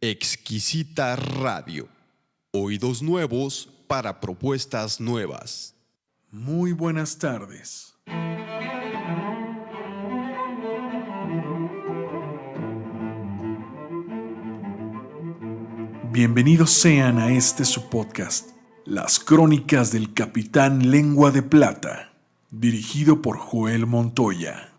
Exquisita Radio. Oídos nuevos para propuestas nuevas. Muy buenas tardes. Bienvenidos sean a este su podcast, Las Crónicas del Capitán Lengua de Plata, dirigido por Joel Montoya.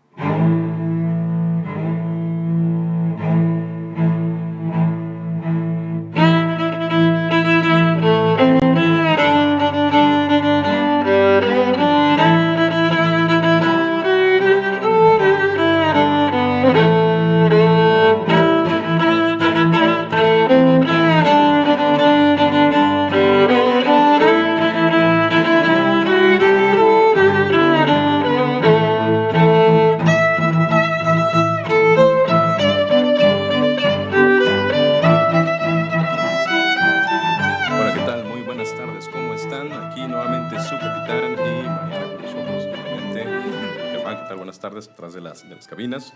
Cabinas.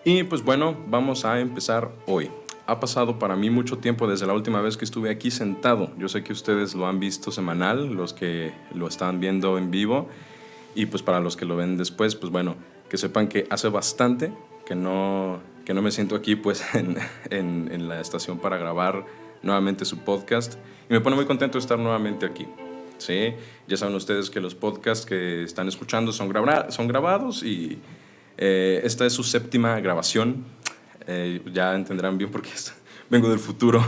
Y pues bueno, vamos a empezar hoy. Ha pasado para mí mucho tiempo desde la última vez que estuve aquí sentado. Yo sé que ustedes lo han visto semanal, los que lo están viendo en vivo, y pues para los que lo ven después, pues bueno, que sepan que hace bastante que no me siento aquí pues en la estación para grabar nuevamente su podcast, y me pone muy contento de estar nuevamente aquí. Sí, ya saben ustedes que los podcasts que están escuchando son grabados, y esta es su séptima grabación. Ya entenderán bien porque vengo del futuro.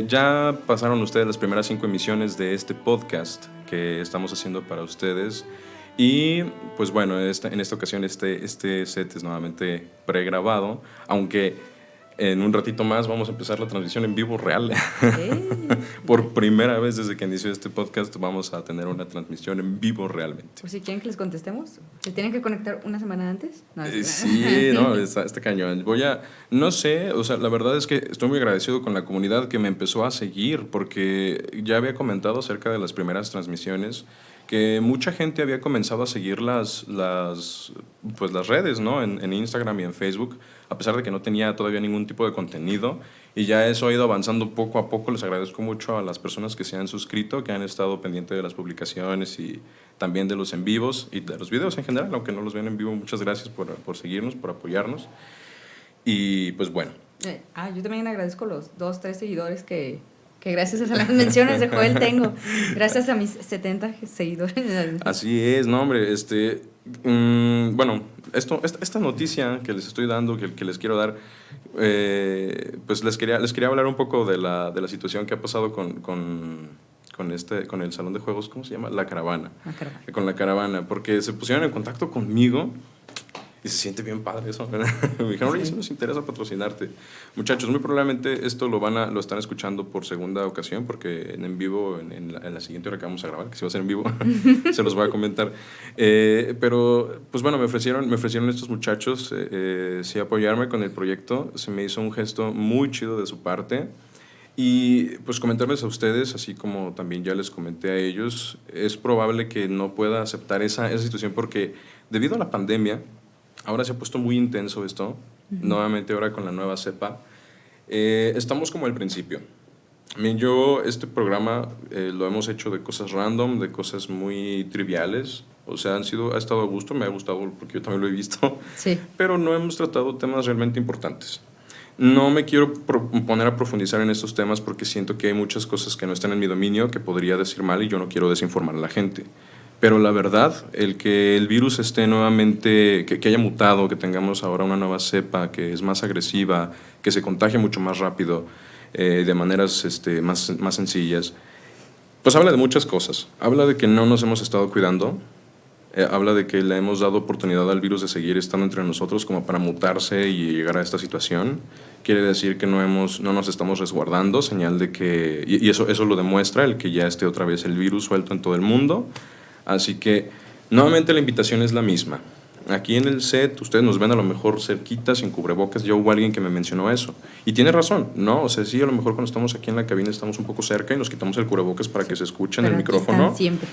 Ya pasaron ustedes las primeras 5 emisiones de este podcast que estamos haciendo para ustedes. Y pues bueno, en esta ocasión este set es nuevamente pregrabado, aunque en un ratito más vamos a empezar la transmisión en vivo real. Por primera vez desde que inició este podcast vamos a tener una transmisión en vivo realmente. Pues si quieren que les contestemos, ¿se tienen que conectar una semana antes? No, sí, no, está cañón. No sé, o sea, la verdad es que estoy muy agradecido con la comunidad que me empezó a seguir, porque ya había comentado acerca de las primeras transmisiones que mucha gente había comenzado a seguir las redes, ¿no? En Instagram y en Facebook, a pesar de que no tenía todavía ningún tipo de contenido, y ya eso ha ido avanzando poco a poco. Les agradezco mucho a las personas que se han suscrito, que han estado pendientes de las publicaciones y también de los en vivos y de los videos en general, aunque no los ven en vivo. Muchas gracias por seguirnos, por apoyarnos. Y pues bueno. Yo también agradezco los 2-3 seguidores que gracias a las menciones de Joel tengo, gracias a mis 70 seguidores. Así es, no hombre, bueno, esta noticia que les estoy dando, que les quiero dar, pues les quería hablar un poco de la situación que ha pasado con el salón de juegos, ¿cómo se llama? La Caravana. Con la Caravana, porque se pusieron en contacto conmigo. Y se siente bien padre eso, ¿verdad? Me dijeron, oye, si nos interesa patrocinarte. Muchachos, muy probablemente esto lo están escuchando por segunda ocasión, porque en vivo, en la siguiente hora que vamos a grabar, que sí va a ser en vivo, se los voy a comentar. Pero, pues bueno, me ofrecieron estos muchachos sí apoyarme con el proyecto. Se me hizo un gesto muy chido de su parte. Y pues comentarles a ustedes, así como también ya les comenté a ellos, es probable que no pueda aceptar esa situación, porque debido a la pandemia, ahora se ha puesto muy intenso esto, nuevamente ahora con la nueva cepa. Estamos como al principio. Este programa lo hemos hecho de cosas random, de cosas muy triviales. O sea, ha estado a gusto, me ha gustado porque yo también lo he visto. Sí. Pero no hemos tratado temas realmente importantes. No me quiero poner a profundizar en estos temas porque siento que hay muchas cosas que no están en mi dominio, que podría decir mal, y yo no quiero desinformar a la gente. Pero la verdad, el que el virus esté nuevamente, que haya mutado, que tengamos ahora una nueva cepa que es más agresiva, que se contagia mucho más rápido, de maneras más sencillas, pues habla de muchas cosas. Habla de que no nos hemos estado cuidando, habla de que le hemos dado oportunidad al virus de seguir estando entre nosotros como para mutarse y llegar a esta situación. Quiere decir que no nos estamos resguardando, señal de que, y eso lo demuestra, el que ya esté otra vez el virus suelto en todo el mundo. Así que, nuevamente la invitación es la misma. Aquí en el set, ustedes nos ven a lo mejor cerquita, sin cubrebocas. Ya hubo alguien que me mencionó eso. Y tiene razón, ¿no? O sea, sí, a lo mejor cuando estamos aquí en la cabina estamos un poco cerca y nos quitamos el cubrebocas para que se escuche en el micrófono. Están siempre.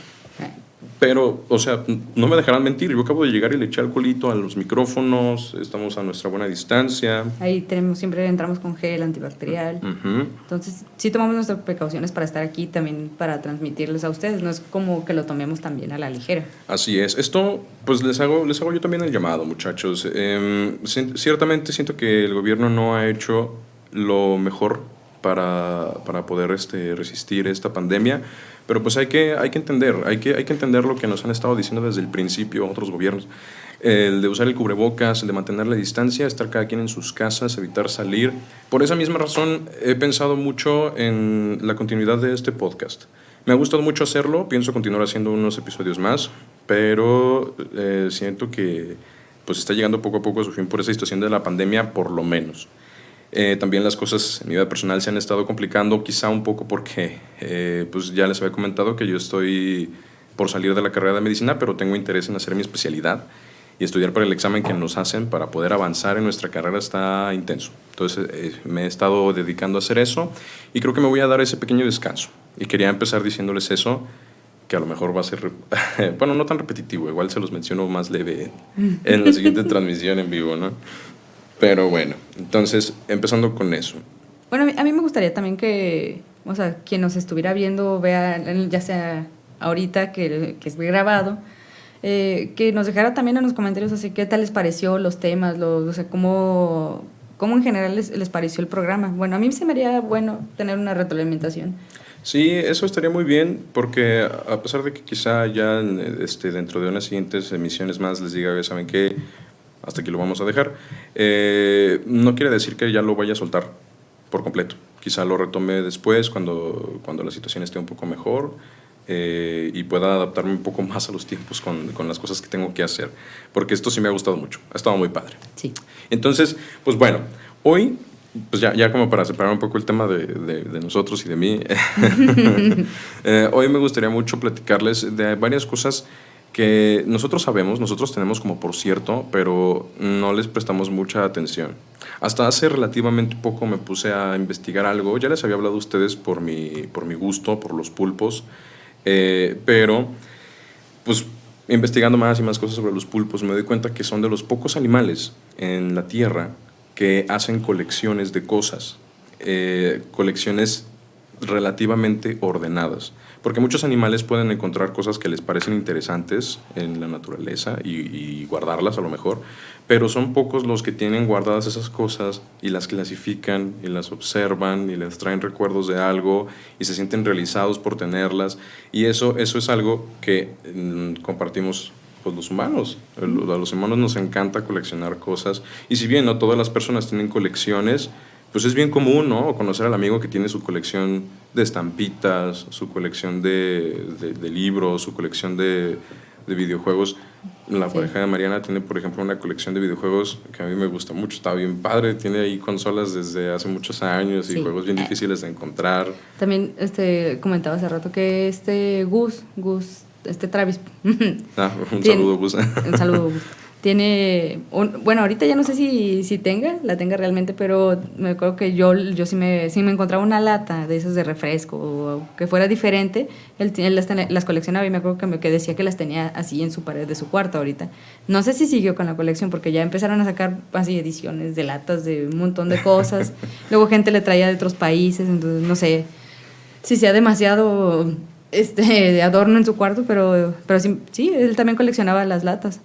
Pero, o sea, no me dejarán mentir. Yo acabo de llegar y le eché alcoholito a los micrófonos. Estamos a nuestra buena distancia. Ahí siempre entramos con gel antibacterial. Entonces, sí tomamos nuestras precauciones para estar aquí, también para transmitirles a ustedes. No es como que lo tomemos también a la ligera. Así es. Esto, pues les hago yo también el llamado, muchachos. Ciertamente siento que el gobierno no ha hecho lo mejor para poder resistir esta pandemia. Pero pues hay que entender lo que nos han estado diciendo desde el principio otros gobiernos. El de usar el cubrebocas, el de mantener la distancia, estar cada quien en sus casas, evitar salir. Por esa misma razón he pensado mucho en la continuidad de este podcast. Me ha gustado mucho hacerlo, pienso continuar haciendo unos episodios más, pero siento que pues está llegando poco a poco a su fin por esa situación de la pandemia, por lo menos. También las cosas en mi vida personal se han estado complicando, quizá un poco porque pues ya les había comentado que yo estoy por salir de la carrera de medicina, pero tengo interés en hacer mi especialidad y estudiar para el examen que nos hacen para poder avanzar en nuestra carrera está intenso. Entonces me he estado dedicando a hacer eso y creo que me voy a dar ese pequeño descanso. Y quería empezar diciéndoles eso, que a lo mejor va a ser, bueno, no tan repetitivo, igual se los menciono más leve en la siguiente transmisión en vivo, ¿no? Pero bueno, entonces, empezando con eso. Bueno, a mí me gustaría también que, o sea, quien nos estuviera viendo, vea, ya sea ahorita que es grabado, que nos dejara también en los comentarios así qué tal les pareció los temas, o sea, cómo en general les pareció el programa. Bueno, a mí se me haría bueno tener una retroalimentación. Sí, eso estaría muy bien, porque a pesar de que quizá ya dentro de unas siguientes emisiones más les diga, ¿saben qué? Hasta aquí lo vamos a dejar. No quiere decir que ya lo vaya a soltar por completo. Quizá lo retome después, cuando la situación esté un poco mejor y pueda adaptarme un poco más a los tiempos con las cosas que tengo que hacer. Porque esto sí me ha gustado mucho. Ha estado muy padre. Sí. Entonces, pues bueno, hoy, pues ya como para separar un poco el tema de nosotros y de mí, hoy me gustaría mucho platicarles de varias cosas que nosotros sabemos, nosotros tenemos como por cierto, pero no les prestamos mucha atención. Hasta hace relativamente poco me puse a investigar algo, ya les había hablado a ustedes por mi gusto, por los pulpos, pero pues investigando más y más cosas sobre los pulpos me doy cuenta que son de los pocos animales en la Tierra que hacen colecciones de cosas, colecciones relativamente ordenadas. Porque muchos animales pueden encontrar cosas que les parecen interesantes en la naturaleza y guardarlas a lo mejor, pero son pocos los que tienen guardadas esas cosas y las clasifican y las observan y les traen recuerdos de algo y se sienten realizados por tenerlas. Y eso es algo que compartimos pues, los humanos. A los humanos nos encanta coleccionar cosas. Y si bien no todas las personas tienen colecciones, pues es bien común, ¿no? Conocer al amigo que tiene su colección de estampitas, su colección de libros, su colección de videojuegos. La pareja de Mariana tiene, por ejemplo, una colección de videojuegos que a mí me gusta mucho, está bien padre, tiene ahí consolas desde hace muchos años y juegos bien difíciles de encontrar. También comentaba hace rato que Gus, Travis. Saludo, Gus. Un saludo, Gus. Tiene, bueno, ahorita ya no sé si la tenga realmente, pero me acuerdo que yo sí me encontraba una lata de esos de refresco o que fuera diferente, él las coleccionaba y me acuerdo que decía que las tenía así en su pared de su cuarto ahorita. No sé si siguió con la colección porque ya empezaron a sacar así ediciones de latas de un montón de cosas. Luego gente le traía de otros países, entonces no sé si sea demasiado de adorno en su cuarto, pero sí, él también coleccionaba las latas.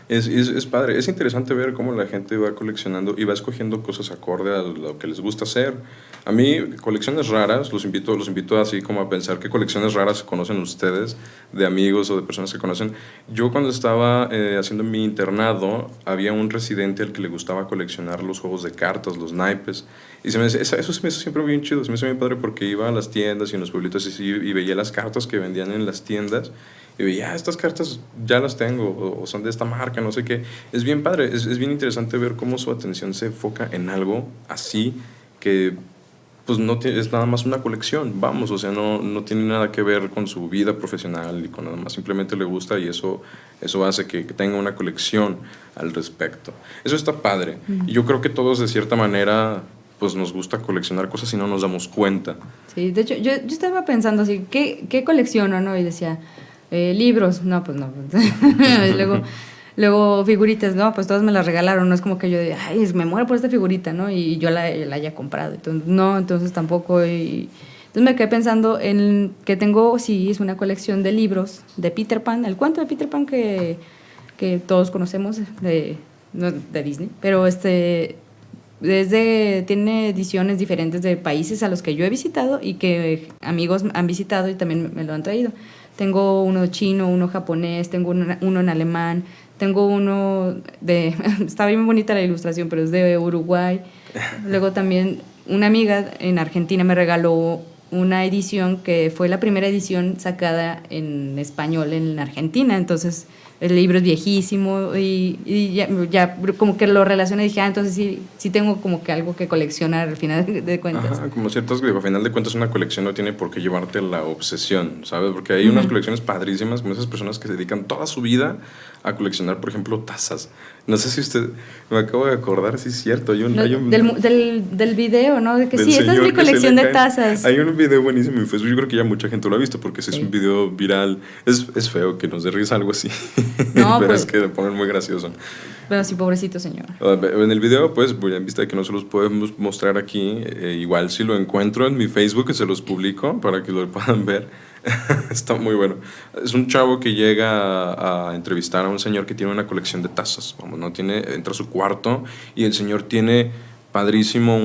Es padre, es interesante ver cómo la gente va coleccionando y va escogiendo cosas acorde a lo que les gusta hacer. A mí, colecciones raras, los invito así como a pensar qué colecciones raras conocen ustedes, de amigos o de personas que conocen. Yo cuando estaba haciendo mi internado, había un residente al que le gustaba coleccionar los juegos de cartas, los naipes. Y eso se me hizo siempre bien chido, se me hizo bien padre porque iba a las tiendas y en los pueblitos y veía las cartas que vendían en las tiendas. Y veía, estas cartas ya las tengo, o son de esta marca, no sé qué. Es bien padre, es bien interesante ver cómo su atención se enfoca en algo así que pues no es nada más una colección, vamos, o sea, no tiene nada que ver con su vida profesional y con nada más, simplemente le gusta y eso hace que tenga una colección al respecto. Eso está padre. Y yo creo que todos de cierta manera pues nos gusta coleccionar cosas y no nos damos cuenta. Sí, de hecho, yo estaba pensando así, ¿qué colecciono, no? Y decía, Libros, no, pues no. Luego figuritas, no, pues todas me las regalaron, no es como que yo de, ay, me muero por esta figurita, ¿no? Y yo la haya comprado, entonces, no, entonces tampoco. Entonces me quedé pensando en que tengo, sí, es una colección de libros de Peter Pan, el cuento de Peter Pan que todos conocemos no, de Disney, pero tiene ediciones diferentes de países a los que yo he visitado y que amigos han visitado y también me lo han traído. Tengo uno chino, uno japonés, tengo uno en alemán, tengo uno está bien bonita la ilustración, pero es de Uruguay. Luego también una amiga en Argentina me regaló una edición que fue la primera edición sacada en español en Argentina, entonces el libro es viejísimo y ya como que lo relacioné y dije, entonces sí tengo como que algo que coleccionar al final de cuentas. Ajá, como ciertos que al final de cuentas una colección no tiene por qué llevarte a la obsesión, ¿sabes? Porque hay unas colecciones padrísimas, como esas personas que se dedican toda su vida a coleccionar, por ejemplo, tazas. No sé si usted, me acabo de acordar, sí es cierto, hay un del video, ¿no? De que del sí, esta es mi colección de tazas. Hay un video buenísimo en Facebook, yo creo que ya mucha gente lo ha visto porque ese es un video viral. Es feo que nos dé risa algo así, No, pero pues, es que le ponen muy gracioso. Pero sí, pobrecito señor. En el video, pues, en vista de que no se los podemos mostrar aquí, igual si lo encuentro en mi Facebook, se los publico para que lo puedan ver. Está muy bueno. Es un chavo que llega a entrevistar a un señor que tiene una colección de tazas. Entra a su cuarto y el señor tiene padrísimo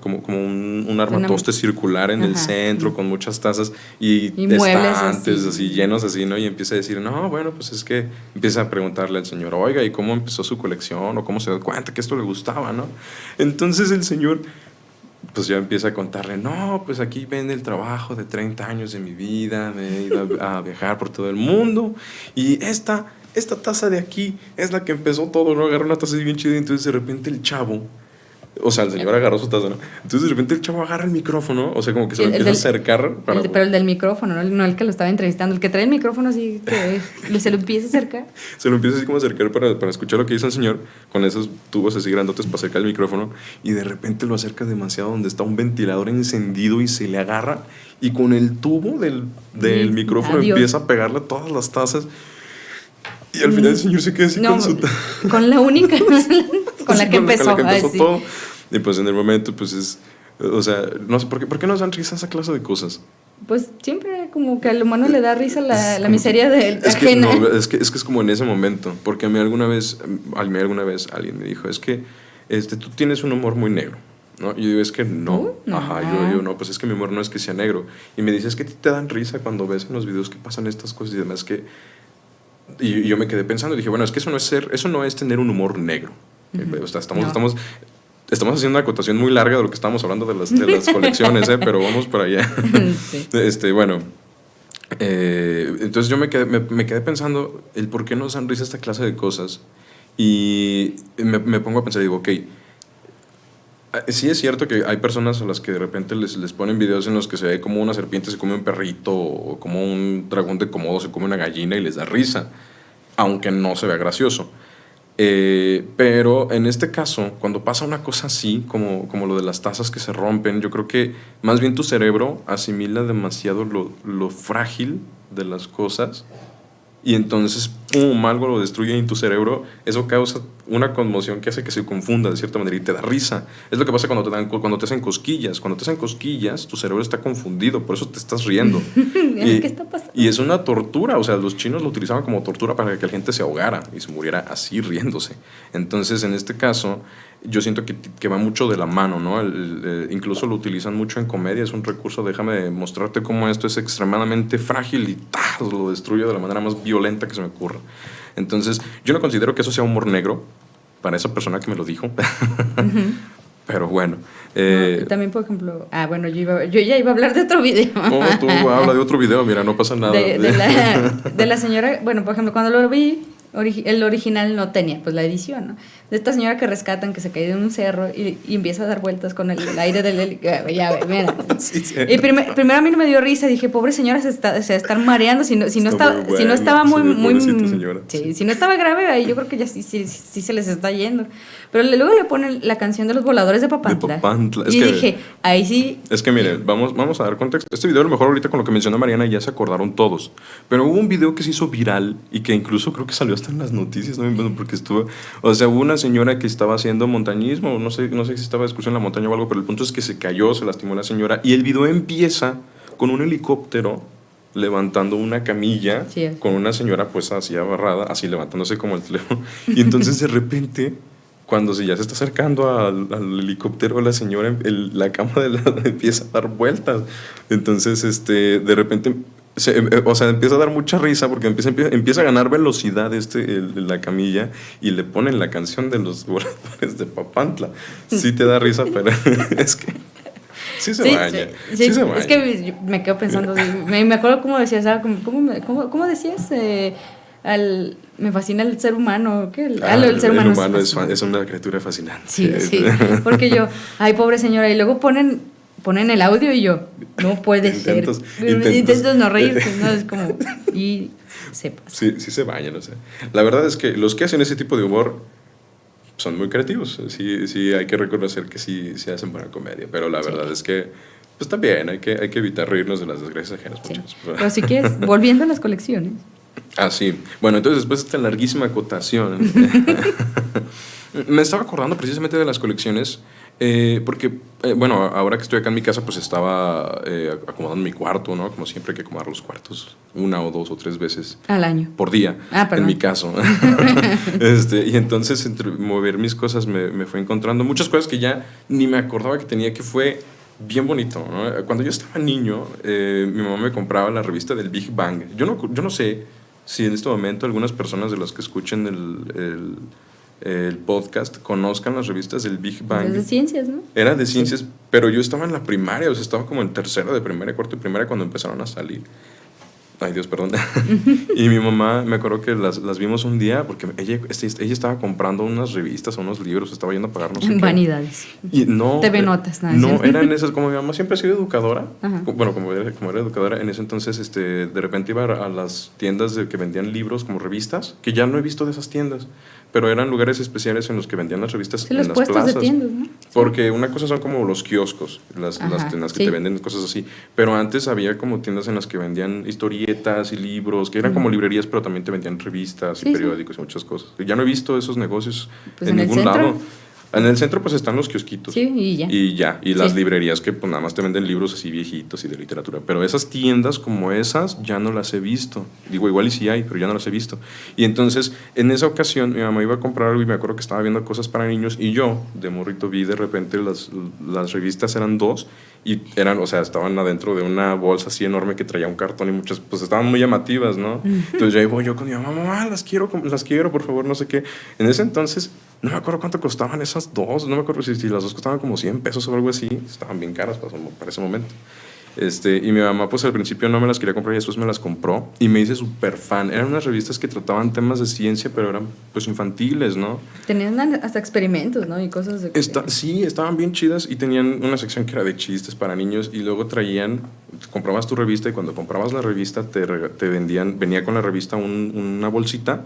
como un armatoste circular en el centro con muchas tazas y muebles estantes así llenos así, ¿no? Y empieza a decir, no, bueno, pues es que empieza a preguntarle al señor, oiga, ¿y cómo empezó su colección? ¿O cómo se dio cuenta que esto le gustaba, no? Entonces el señor pues ya empieza a contarle, no, pues aquí ven el trabajo de 30 años de mi vida, me he ido a viajar por todo el mundo y esta taza de aquí es la que empezó todo, ¿no? Agarra una taza bien chida y entonces de repente el chavo, o sea, el señor agarró su taza, ¿no? Entonces de repente el chavo agarra el micrófono, o sea, como que se lo empieza a acercar. Pero el del micrófono, no el que lo estaba entrevistando, el que trae el micrófono así, que se lo empieza a acercar. Se lo empieza así como a acercar para escuchar lo que dice el señor, con esos tubos así grandotes para acercar el micrófono, y de repente lo acerca demasiado donde está un ventilador encendido y se le agarra, y con el tubo del micrófono empieza a pegarle a todas las tazas. Y al final el señor se queda así con su taza. Con la única, con la que empezó. Todo. Y pues en el momento, pues o sea, no sé, ¿por qué nos dan risa esa clase de cosas? Pues siempre como que al humano le da risa la miseria de ajena. Es que es como en ese momento, porque a mí alguna vez alguien me dijo, es que tú tienes un humor muy negro, ¿no? Y yo digo, es que no. Yo no, pues es que mi humor no es que sea negro. Y me dice, es que te dan risa cuando ves en los videos que pasan estas cosas y demás que... Y yo me quedé pensando y dije, bueno, es que eso no es tener un humor negro. O sea, estamos haciendo una acotación muy larga de lo que estamos hablando de las colecciones, pero vamos para allá. Sí. Bueno, entonces yo me quedé pensando el por qué nos dan risa esta clase de cosas. Y me pongo a pensar y digo, ok, sí es cierto que hay personas a las que de repente les ponen videos en los que se ve como una serpiente se come un perrito o como un dragón de Komodo se come una gallina y les da risa, aunque no se vea gracioso. Pero en este caso, cuando pasa una cosa así, como lo de las tazas que se rompen, yo creo que más bien tu cerebro asimila demasiado lo frágil de las cosas y entonces, ¡pum!, algo lo destruye en tu cerebro. Eso causa una conmoción que hace que se confunda de cierta manera y te da risa. Es lo que pasa cuando te hacen cosquillas. Cuando te hacen cosquillas, tu cerebro está confundido, por eso te estás riendo. ¿Qué está pasando? Y es una tortura, o sea, los chinos lo utilizaban como tortura para que la gente se ahogara y se muriera así riéndose. Entonces, en este caso, yo siento que va mucho de la mano, ¿no? Incluso lo utilizan mucho en comedia, es un recurso, déjame mostrarte cómo esto es extremadamente frágil y lo destruye de la manera más violenta que se me ocurra. Entonces, yo no considero que eso sea humor negro para esa persona que me lo dijo. Pero bueno. También, por ejemplo, bueno, yo ya iba a hablar de otro video. Tú habla de otro video, mira, no pasa nada. De la señora, bueno, por ejemplo, cuando lo vi, el original no tenía pues la edición, ¿no? De esta señora que rescatan, que se cae de un cerro y empieza a dar vueltas con el aire del helicóptero. Ya, mira. Sí. Y primero a mí no me dio risa, dije, pobre señora, se está mareando, si no estaba muy, sí, si no estaba grave, ahí yo creo que ya sí se les está yendo. Pero luego le ponen la canción de los voladores de Papantla. Y dije, ahí sí. Es que miren, vamos a dar contexto. Este video a lo mejor ahorita con lo que mencionó Mariana ya se acordaron todos. Pero hubo un video que se hizo viral y que incluso creo que salió hasta en las noticias, ¿no? Porque estuvo, o sea, hubo una señora que estaba haciendo montañismo, no sé si estaba excursión en la montaña o algo, pero el punto es que se cayó, se lastimó la señora y el video empieza con un helicóptero levantando una camilla con una señora pues así agarrada, así levantándose como el teléfono. Y entonces de repente, cuando ya se está acercando al helicóptero, la señora, la cama de lado empieza a dar vueltas. Entonces, de repente, empieza a dar mucha risa porque empieza a ganar velocidad la camilla y le ponen la canción de los voladores de Papantla. Sí te da risa, pero es que sí se baña. Sí se baña. Es que me quedo pensando, me acuerdo cómo decías, ¿cómo decías? Me fascina el ser humano. ¿Qué? El ser humano es una criatura fascinante. Sí, porque yo, ay, pobre señora, y luego ponen el audio y yo, no puede ser. Intentos no reírte, ¿no? Es como, y se pasa. Sí se bañan, o sea. La verdad es que los que hacen ese tipo de humor son muy creativos. Sí hay que reconocer que sí se hacen buena comedia, pero la verdad es que pues también hay que evitar reírnos de las desgracias ajenas. Pero si quieres, volviendo a las colecciones. Ah, sí. Bueno, entonces después de esta larguísima acotación, me estaba acordando precisamente de las colecciones, porque, bueno, ahora que estoy acá en mi casa, pues estaba acomodando mi cuarto, ¿no? Como siempre hay que acomodar los cuartos 1 o 2 o 3 veces al año. Por día, en mi caso. Y entonces, entre mover mis cosas, me fue encontrando muchas cosas que ya ni me acordaba que tenía, que fue bien bonito, ¿no? Cuando yo estaba niño, mi mamá me compraba la revista del Big Bang. Yo no sé si en este momento algunas personas de las que escuchen el podcast conozcan las revistas del Big Bang. Es de ciencias, ¿no? Era de ciencias, pero yo estaba en la primaria, o sea, estaba como en tercero de primaria, cuarto de primaria cuando empezaron a salir. Ay, Dios, perdón. Y mi mamá, me acuerdo que las vimos un día porque ella estaba comprando unas revistas o unos libros, estaba yendo a pagar no sé qué. Vanidades. Y no, TV Notas. No, eran esas, como mi mamá siempre ha sido educadora. Ajá. Bueno, como era educadora, en ese entonces de repente iba a las tiendas que vendían libros como revistas, que ya no he visto de esas tiendas, pero eran lugares especiales en los que vendían las revistas en las plazas. De tiendas, ¿no? Porque una cosa son como los kioscos, las tiendas que te venden cosas así, pero antes había como tiendas en las que vendían historietas y libros, que eran como librerías, pero también te vendían revistas y periódicos y muchas cosas. Ya no he visto esos negocios pues en ningún lado. En el centro pues están los kiosquitos. Sí, y ya. Y las librerías que pues nada más te venden libros así viejitos y de literatura. Pero esas tiendas como esas ya no las he visto. Digo, igual y sí hay, pero ya no las he visto. Y entonces, en esa ocasión, mi mamá iba a comprar algo y me acuerdo que estaba viendo cosas para niños y yo, de morrito, vi de repente las revistas eran 2 y eran, o sea, estaban adentro de una bolsa así enorme que traía un cartón y muchas, pues estaban muy llamativas, ¿no? Entonces ya voy yo con mi mamá, las quiero, por favor, no sé qué. En ese entonces, no me acuerdo cuánto costaban esas 2, no me acuerdo si las 2 costaban como 100 pesos o algo así, estaban bien caras para ese momento. Y mi mamá pues al principio no me las quería comprar y después me las compró y me hice súper fan. Eran unas revistas que trataban temas de ciencia, pero eran pues infantiles, ¿no? Tenían hasta experimentos, ¿no? Y cosas de... Sí, estaban bien chidas y tenían una sección que era de chistes para niños y luego comprabas tu revista y cuando comprabas la revista te vendían, venía con la revista una bolsita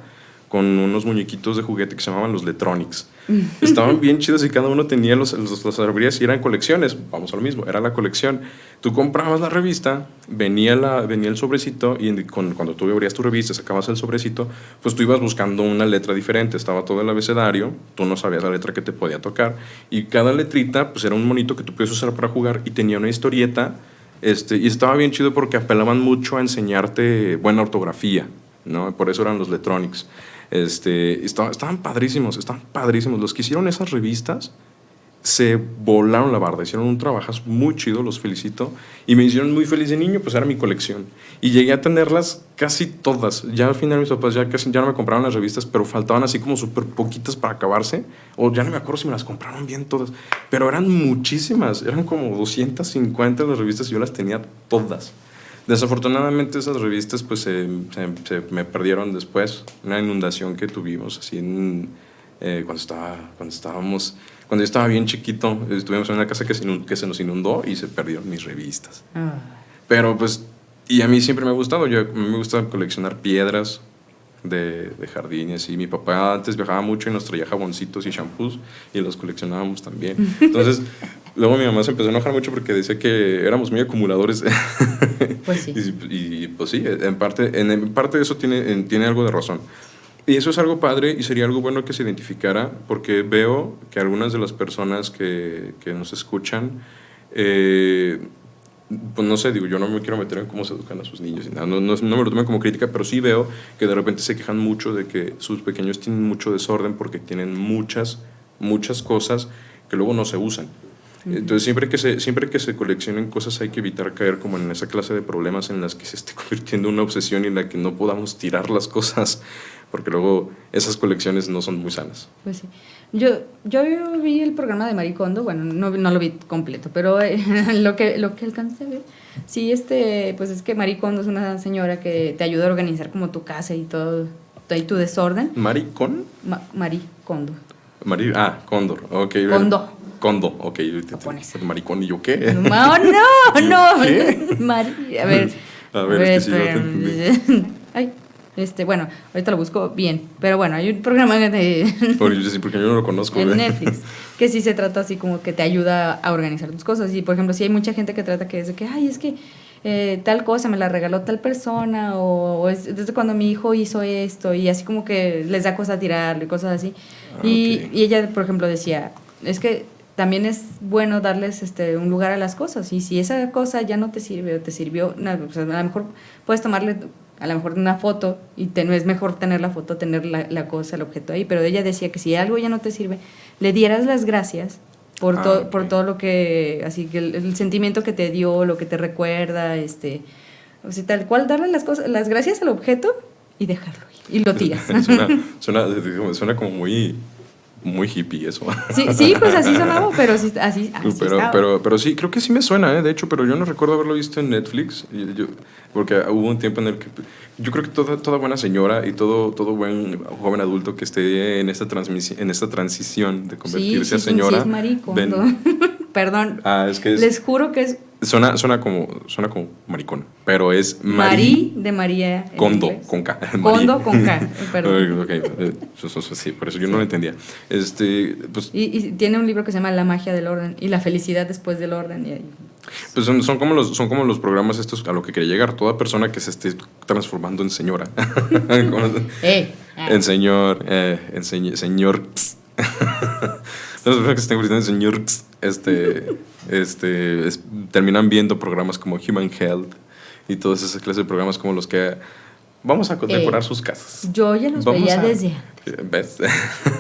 con unos muñequitos de juguete que se llamaban los Letronics. Estaban bien chidos y cada uno tenía las abrías y eran colecciones. Vamos a lo mismo, era la colección. Tú comprabas la revista, venía el sobrecito y cuando tú abrías tu revista, sacabas el sobrecito, pues tú ibas buscando una letra diferente. Estaba todo el abecedario, tú no sabías la letra que te podía tocar y cada letrita pues era un monito que tú podías usar para jugar y tenía una historieta y estaba bien chido porque apelaban mucho a enseñarte buena ortografía, ¿no? Por eso eran los Letronics. Estaban padrísimos. Los que hicieron esas revistas se volaron la barda, hicieron un trabajo muy chido, los felicito, y me hicieron muy feliz de niño, pues era mi colección. Y llegué a tenerlas casi todas. Ya al final mis papás ya no me compraron las revistas, pero faltaban así como súper poquitas para acabarse, o ya no me acuerdo si me las compraron bien todas, pero eran muchísimas, eran como 250 las revistas y yo las tenía todas. Desafortunadamente esas revistas pues se me perdieron después. Una inundación que tuvimos así cuando yo estaba bien chiquito, estuvimos en una casa que se nos inundó y se perdieron mis revistas. Pero pues, y a mí siempre me ha gustado, a mí me gusta coleccionar piedras de jardín y así. Mi papá antes viajaba mucho y nos traía jaboncitos y shampoos y los coleccionábamos también. Entonces, luego mi mamá se empezó a enojar mucho porque decía que éramos muy acumuladores. Pues sí. Y pues sí, en parte de eso tiene algo de razón. Y eso es algo padre y sería algo bueno que se identificara, porque veo que algunas de las personas que nos escuchan, pues no sé, digo, yo no me quiero meter en cómo se educan a sus niños y nada, no me lo tomen como crítica, pero sí veo que de repente se quejan mucho de que sus pequeños tienen mucho desorden porque tienen muchas cosas que luego no se usan. Entonces, siempre que se coleccionen cosas hay que evitar caer como en esa clase de problemas en las que se esté convirtiendo en una obsesión y en la que no podamos tirar las cosas, porque luego esas colecciones no son muy sanas. Pues sí. Yo vi el programa de Marie Kondo, bueno, no lo vi completo, pero lo que alcancé a ver, sí, pues es que Marie Kondo es una señora que te ayuda a organizar como tu casa y todo, y tu desorden. ¿Marie Kondo? Marie Kondo. Cóndor, ok. Kondo, ok. Maricón, ¿y yo qué? No. ¿Qué? Marie, a ver, es que sí, no te entendí. Ay, bueno, ahorita lo busco bien, pero bueno, hay un programa Porque yo no lo conozco. En Netflix, que sí se trata así como que te ayuda a organizar tus cosas. Y por ejemplo, si hay mucha gente que trata que es de que, ay, es que tal cosa me la regaló tal persona, o es desde cuando mi hijo hizo esto, y así como que les da cosa tirarlo y cosas así. Y ella, por ejemplo, decía, es que también es bueno darles un lugar a las cosas, y si esa cosa ya no te sirve o te sirvió, o sea, a lo mejor puedes tomarle a lo mejor una foto y no es mejor tener la foto, tener la cosa, el objeto ahí, pero ella decía que si algo ya no te sirve, le dieras las gracias por todo lo que, así que el sentimiento que te dio, lo que te recuerda, o sea, tal cual, darle las gracias al objeto y dejarlo y lo tiras. Suena como muy hippie eso. Sí, pues así sonaba, pero sí, así pero sí, creo que sí me suena, de hecho, pero yo no recuerdo haberlo visto en Netflix, porque hubo un tiempo en el que yo creo que toda buena señora y todo buen joven adulto que esté en esta transición de convertirse a señora. Sí, es Marie Kondo. Perdón. Es que les juro que es suena como maricón, pero es Marie de María Kondo con K. Kondo con K, perdón. Okay. Sí, por eso yo no lo entendía. Pues, y tiene un libro que se llama La magia del orden y la felicidad después del orden. Pues son como los programas estos a lo que quería llegar. Toda persona que se esté transformando en señora. En señor. Las personas que se estén convirtiendo en señor terminan viendo programas como Human Health y todas esas clases de programas como los que vamos a decorar sus casas. Yo ya los veía desde antes. ¿Ves?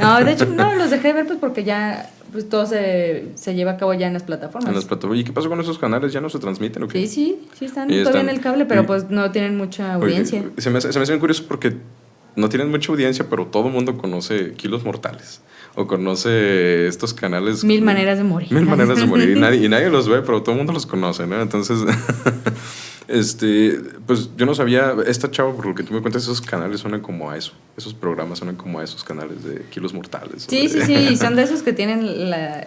No, de hecho no, los dejé de ver pues porque ya pues todo se lleva a cabo ya en las plataformas. ¿Y qué pasó con esos canales? ¿Ya no se transmiten o qué? Sí, están todavía en el cable, pero pues no tienen mucha audiencia. Se me hace bien curioso porque no tienen mucha audiencia, pero todo el mundo conoce Kilos Mortales. O conoce estos canales. Mil maneras de morir. Y nadie los ve, pero todo el mundo los conoce, ¿no? Entonces, pues yo no sabía, esta chava, por lo que tú me cuentas, esos canales suenan como a eso. Esos programas suenan como a esos canales de Kilos Mortales. Sí, son de esos que tienen la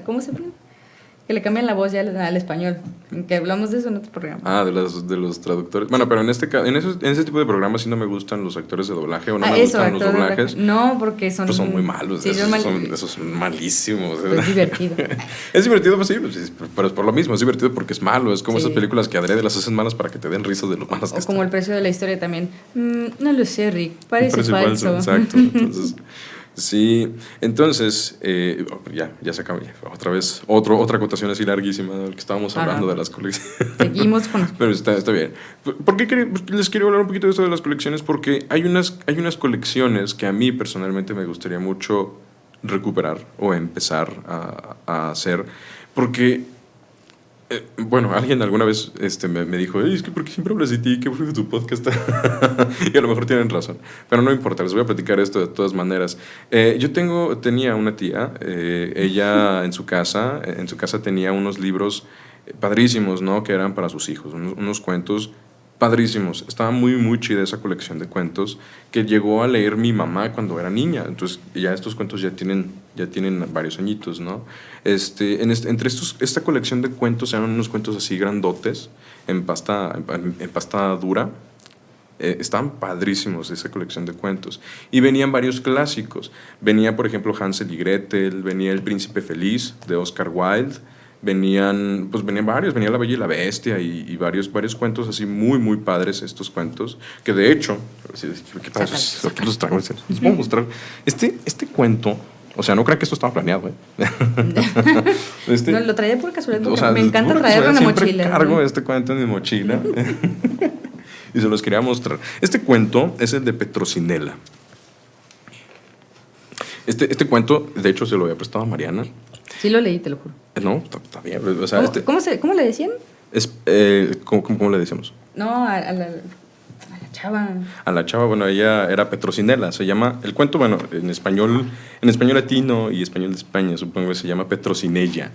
¿cómo se llama? Que le cambian la voz ya al español, que hablamos de eso en otro programa. De los traductores. Bueno, pero en ese tipo de programas sí no me gustan los actores de doblaje o no me gustan los doblajes. No, porque son muy malos. Sí, esos son malísimos. Es divertido. Es divertido, pues sí, pero es por lo mismo, es divertido porque es malo. Es como esas películas que adrede las hacen malas para que te den risas de lo malas que están. O como El precio de la historia también. No lo sé, Rick, parece falso. Exacto, entonces... Sí, entonces, ya se acaba. Otra vez, otra acotación así larguísima de lo que estábamos hablando de las colecciones. Seguimos con... Pero está bien. ¿Por qué les quiero hablar un poquito de esto de las colecciones? Porque hay unas colecciones que a mí personalmente me gustaría mucho recuperar o empezar a hacer. Porque... bueno, alguien alguna vez me dijo, es que ¿por qué siempre hablas de ti? ¿Qué fue de tu podcast? Y a lo mejor tienen razón. Pero no importa, les voy a platicar esto de todas maneras. Yo tenía una tía, ella en su casa tenía unos libros padrísimos, ¿no? Que eran para sus hijos, unos cuentos padrísimos. Estaba muy, muy chida esa colección de cuentos que llegó a leer mi mamá cuando era niña. Entonces, ya estos cuentos ya tienen varios añitos, ¿no? Entre esta colección de cuentos eran unos cuentos así grandotes, en pasta dura. Estaban padrísimos esa colección de cuentos. Y venían varios clásicos. Venía, por ejemplo, Hansel y Gretel, venía El Príncipe Feliz, de Oscar Wilde. Venían varios, venía La Bella y la Bestia y varios cuentos así muy, muy padres estos cuentos, que de hecho, ¿qué pasa? Aquí los traigo, les puedo mostrar. Este cuento, o sea, no crean que esto estaba planeado, No, lo traía por casualidad porque o sea, me encanta por traerlo en la siempre mochila. Cargo este cuento en mi mochila y se los quería mostrar. Este cuento es el de Petrocinela. Este cuento, de hecho, se lo había prestado a Mariana. Sí lo leí, te lo juro. No, está bien. O sea, ¿Cómo le decían? ¿Cómo le decíamos? No, a la chava. A la chava, bueno, ella era Petrocinela. Se llama, el cuento, bueno, en español latino y español de España, supongo que se llama Petrocinella.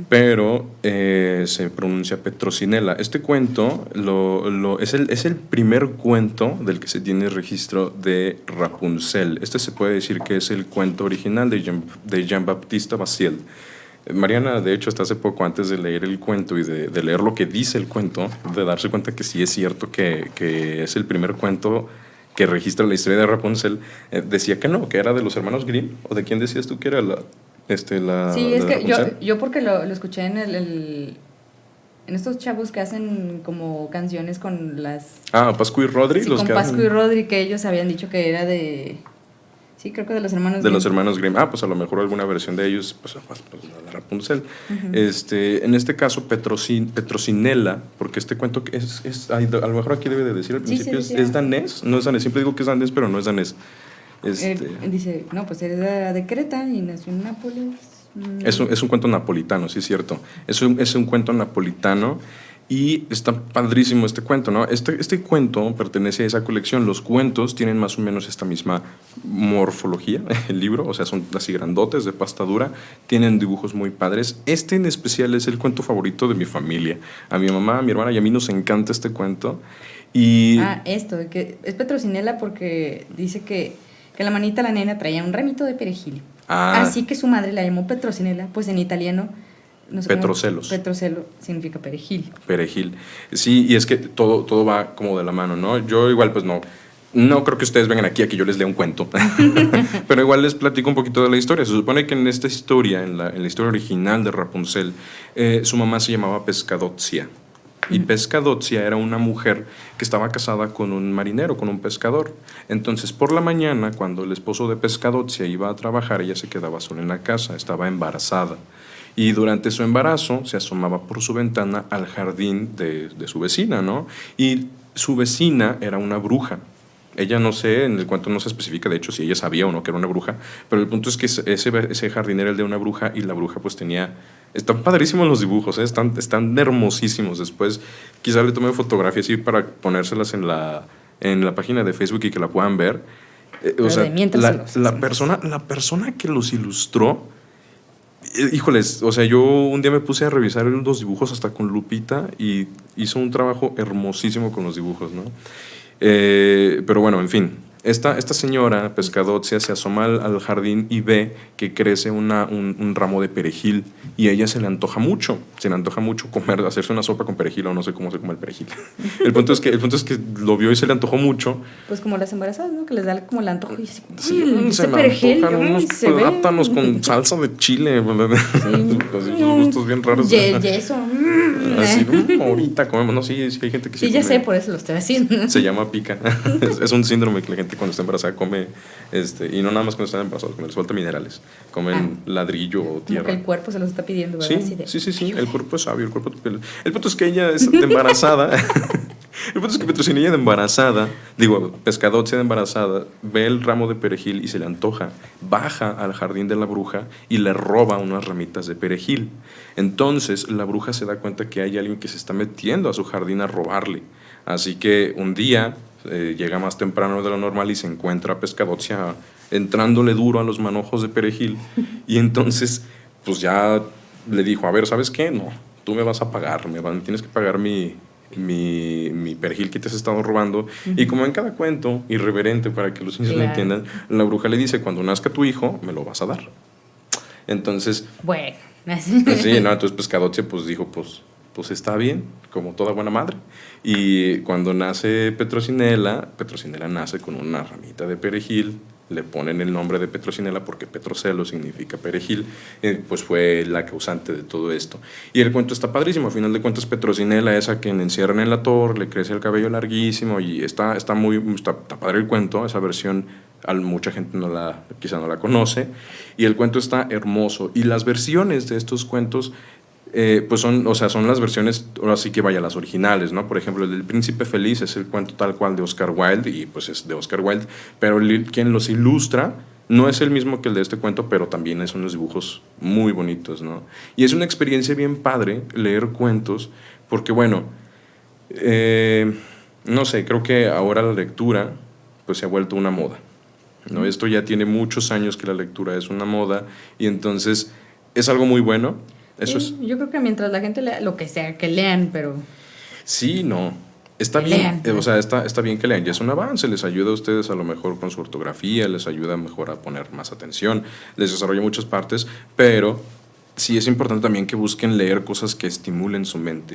Pero se pronuncia Petrocinela. Este cuento es el primer cuento del que se tiene registro de Rapunzel. Se puede decir que es el cuento original de Jean-Baptiste Basil. Mariana, de hecho, hasta hace poco, antes de leer el cuento y de leer lo que dice el cuento, de darse cuenta que sí es cierto que es el primer cuento que registra la historia de Rapunzel, decía que no, que era de los hermanos Grimm. ¿O de quién decías tú que era la sí, es que Rapunzel? yo porque lo escuché en estos chavos que hacen como canciones con las... Pascu y Rodri. Sí, los con que Pascu hacen, y Rodri, que ellos habían dicho que era de... Sí, creo que de los hermanos de Grimm. los hermanos Grimm. Pues a lo mejor alguna versión de ellos, pues la de Rapunzel. En este caso, Petrocinela, porque este cuento que a lo mejor aquí debe de decir al principio, sí. es danés, no es danés, siempre digo que es danés, pero no es danés. Dice, no, pues era de Creta y nació en Nápoles. Es un cuento napolitano, sí es cierto. Es un cuento napolitano y está padrísimo este cuento, ¿no? Este cuento pertenece a esa colección. Los cuentos tienen más o menos esta misma morfología, el libro, o sea, son así grandotes, de pasta dura, tienen dibujos muy padres. En especial es el cuento favorito de mi familia. A mi mamá, a mi hermana y a mí nos encanta este cuento. Y que es Petrocinela porque dice que la manita la nena traía un ramito de perejil. Así que su madre la llamó Petrocinela, pues en italiano... No sé Petrocelos. Petrocelo significa perejil. Perejil. Sí, y es que todo va como de la mano, ¿no? Yo igual, pues no creo que ustedes vengan aquí a que yo les lea un cuento, pero igual les platico un poquito de la historia. Se supone que en esta historia, en la historia original de Rapunzel, su mamá se llamaba Pescadotzia. Y Pescadotzia era una mujer que estaba casada con un marinero, con un pescador. Entonces, por la mañana, cuando el esposo de Pescadotzia iba a trabajar, ella se quedaba sola en la casa, estaba embarazada. Y durante su embarazo se asomaba por su ventana al jardín de su vecina, ¿no? Y su vecina era una bruja. Ella, no sé, en el cuento no se especifica, de hecho, si ella sabía o no que era una bruja, pero el punto es que ese jardín era el de una bruja y la bruja pues tenía... Están padrísimos los dibujos, están hermosísimos. Después quizás le tomé fotografías así para ponérselas en la página de Facebook y que la puedan ver. O sea, la persona que los ilustró... Híjoles, o sea, yo un día me puse a revisar los dibujos hasta con lupita y hizo un trabajo hermosísimo con los dibujos, ¿no? Pero bueno, en fin, esta señora Pescadotzia se asoma al jardín y ve que crece un ramo de perejil y a ella se le antoja mucho hacerse una sopa con perejil, o no sé cómo se come el perejil. El punto es que lo vio y se le antojó mucho. Pues como las embarazadas, ¿no? Que les da como el antojo y así, se me perejil, antojan unos plátanos con salsa de chile. Sí. Unos gustos bien raros. Yeso. Así, ahorita comemos. No, sí, hay gente que sí ya sé, por eso lo estoy haciendo. Se llama pica. Es un síndrome que la gente cuando está embarazada come, y no nada más cuando están embarazados, cuando les falta minerales, comen ladrillo o tierra. Como que el cuerpo se los está pidiendo, ¿verdad? Sí, el cuerpo es sabio, el punto es que ella es de embarazada. El punto es que Petrocinella de embarazada, Pescadotzia de embarazada, ve el ramo de perejil y se le antoja, baja al jardín de la bruja y le roba unas ramitas de perejil. Entonces la bruja se da cuenta que hay alguien que se está metiendo a su jardín a robarle. Así que un día llega más temprano de lo normal y se encuentra a Pescadotzia entrándole duro a los manojos de perejil y entonces pues ya le dijo, a ver, ¿sabes qué? No, tú me vas a pagar, tienes que pagar mi perejil que te has estado robando. Y como en cada cuento, irreverente para que los niños lo entiendan, la bruja le dice, cuando nazca tu hijo, me lo vas a dar. Entonces... Bueno. Pues sí, ¿no? Entonces Pescadote pues dijo, pues está bien, como toda buena madre. Y cuando nace Petrocinela nace con una ramita de perejil, le ponen el nombre de Petrocinela porque Petrocelo significa perejil, pues fue la causante de todo esto. Y el cuento está padrísimo, a final de cuentas Petrocinela es a quien encierran en la torre, le crece el cabello larguísimo y está padre el cuento, esa versión mucha gente quizá no la conoce, y el cuento está hermoso. Y las versiones de estos cuentos pues son las versiones, ahora sí que vaya, las originales, ¿no? Por ejemplo, el del Príncipe Feliz es el cuento tal cual de Oscar Wilde, y pues es de Oscar Wilde, pero quien los ilustra no es el mismo que el de este cuento, pero también son unos dibujos muy bonitos, ¿no? Y es una experiencia bien padre leer cuentos, porque bueno, no sé, creo que ahora la lectura pues se ha vuelto una moda, ¿no? Esto ya tiene muchos años que la lectura es una moda, y entonces es algo muy bueno. Eso sí, yo creo que mientras la gente lea lo que sea, que lean, pero... Sí, no. Está bien, está bien que lean. Ya es un avance, les ayuda a ustedes a lo mejor con su ortografía, les ayuda mejor a poner más atención, les desarrolla muchas partes, pero sí es importante también que busquen leer cosas que estimulen su mente,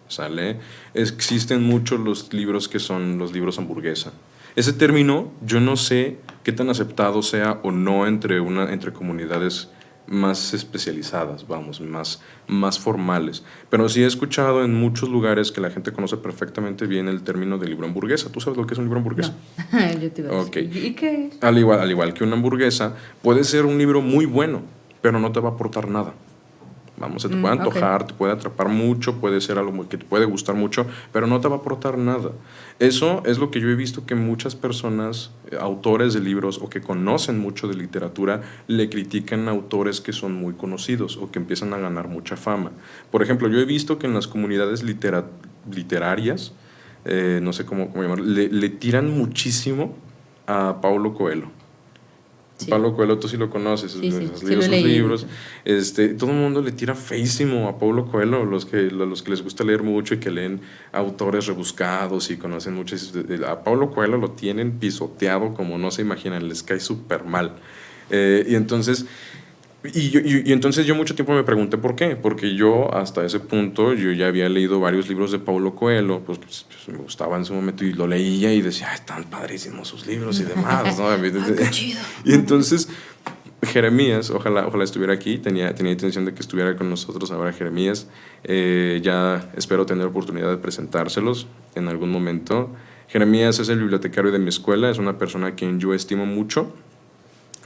¿sale? Existen muchos los libros que son los libros hamburguesa. Ese término yo no sé qué tan aceptado sea o no entre comunidades más especializadas, vamos, más formales. Pero sí he escuchado en muchos lugares que la gente conoce perfectamente bien el término de libro hamburguesa. ¿Tú sabes lo que es un libro hamburguesa? No. Yo te iba a decir. Okay. ¿Y qué? Al igual que una hamburguesa, puede ser un libro muy bueno, pero no te va a aportar nada. Vamos, se te puede antojar, te puede atrapar mucho, puede ser algo que te puede gustar mucho, pero no te va a aportar nada. Eso es lo que yo he visto que muchas personas, autores de libros o que conocen mucho de literatura, le critican a autores que son muy conocidos o que empiezan a ganar mucha fama. Por ejemplo, yo he visto que en las comunidades literarias, no sé cómo llamarlo, le tiran muchísimo a Paulo Coelho. Sí. Paulo Coelho, tú sí lo conoces, has leído sus libros. Todo el mundo le tira feísimo a Paulo Coelho, los que les gusta leer mucho y que leen autores rebuscados y conocen mucho. A Paulo Coelho lo tienen pisoteado como no se imaginan, les cae súper mal. Y entonces yo mucho tiempo me pregunté por qué, porque yo hasta ese punto yo ya había leído varios libros de Paulo Coelho, pues me gustaba en su momento y lo leía y decía, están padrísimos sus libros y demás, ¿no? Qué chido. Y entonces Jeremías, ojalá estuviera aquí, tenía intención de que estuviera con nosotros ahora Jeremías, ya espero tener oportunidad de presentárselos en algún momento. Jeremías es el bibliotecario de mi escuela, es una persona a quien yo estimo mucho.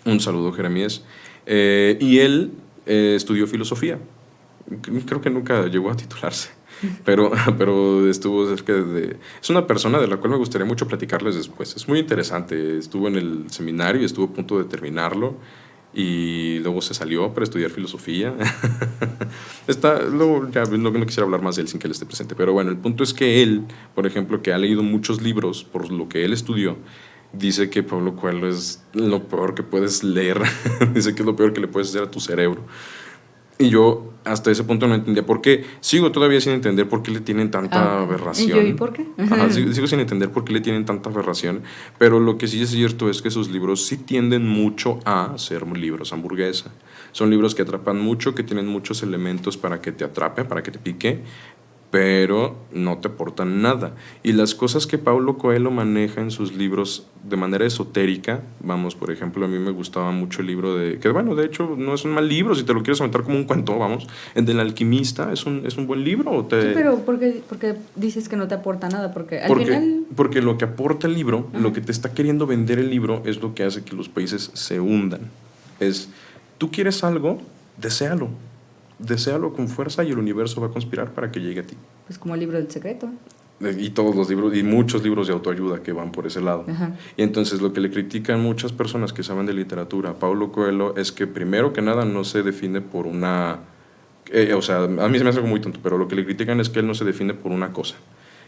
Un saludo, Jeremías. Y él estudió filosofía. Creo que nunca llegó a titularse, pero estuvo cerca de... Es una persona de la cual me gustaría mucho platicarles después. Es muy interesante. Estuvo en el seminario y estuvo a punto de terminarlo y luego se salió para estudiar filosofía. Luego ya no quisiera hablar más de él sin que él esté presente, pero bueno, el punto es que él, por ejemplo, que ha leído muchos libros por lo que él estudió, dice que Paulo Coelho es lo peor que puedes leer. Dice que es lo peor que le puedes hacer a tu cerebro. Y yo hasta ese punto no entendía por qué. Sigo todavía sin entender por qué le tienen tanta aberración. ¿Y por qué? Sigo sin entender por qué le tienen tanta aberración. Pero lo que sí es cierto es que sus libros sí tienden mucho a ser libros hamburguesa. Son libros que atrapan mucho, que tienen muchos elementos para que te atrape, para que te pique, pero no te aportan nada. Y las cosas que Paulo Coelho maneja en sus libros de manera esotérica, vamos, por ejemplo, a mí me gustaba mucho el libro que bueno, de hecho, no es un mal libro, si te lo quieres aventar como un cuento, vamos, el del alquimista es un buen libro. Sí, pero ¿por qué dices que no te aporta nada? Porque final... Porque lo que aporta el libro, lo que te está queriendo vender el libro, es lo que hace que los países se hundan. Tú quieres algo, deséalo con fuerza y el universo va a conspirar para que llegue a ti. Pues como el libro del secreto. Y todos los libros, y muchos libros de autoayuda que van por ese lado. Ajá. Y entonces lo que le critican muchas personas que saben de literatura a Paulo Coelho es que primero que nada no se define por una... a mí se me hace algo muy tonto, pero lo que le critican es que él no se define por una cosa.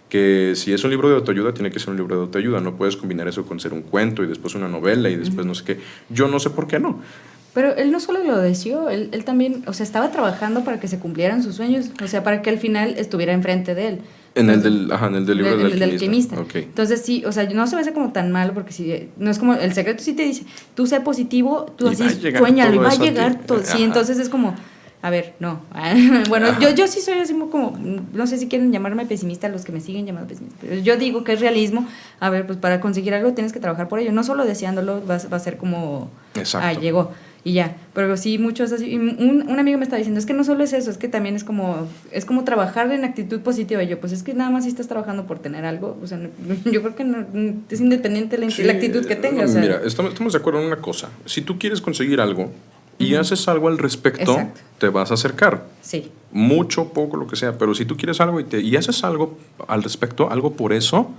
Que si es un libro de autoayuda, tiene que ser un libro de autoayuda. No puedes combinar eso con ser un cuento y después una novela y después no sé qué. Yo no sé por qué no. Pero él no solo lo deseó, él también, o sea, estaba trabajando para que se cumplieran sus sueños, o sea, para que al final estuviera enfrente de él. En el del libro del alquimista. Okay. Entonces sí, o sea, no se me hace como tan malo porque sí, no es como, el secreto sí te dice, tú sé positivo, tú así suéñalo y va a llegar todo. Sí, entonces es como, a ver, no. Bueno, yo sí soy así como, no sé si quieren llamarme pesimista, los que me siguen llamando pesimista, pero yo digo que es realismo. A ver, pues para conseguir algo tienes que trabajar por ello, no solo deseándolo va a ser como, llegó. Y ya, pero sí muchos así, un amigo me estaba diciendo, es que no solo es eso, es que también es como trabajar en actitud positiva. Y yo, pues es que nada más si estás trabajando por tener algo, o sea, yo creo que no, es independiente la actitud que tengas. O sea. Mira, estamos de acuerdo en una cosa, si tú quieres conseguir algo y haces algo al respecto, exacto, te vas a acercar. Sí. Mucho, poco, lo que sea, pero si tú quieres algo y haces algo al respecto, algo por eso,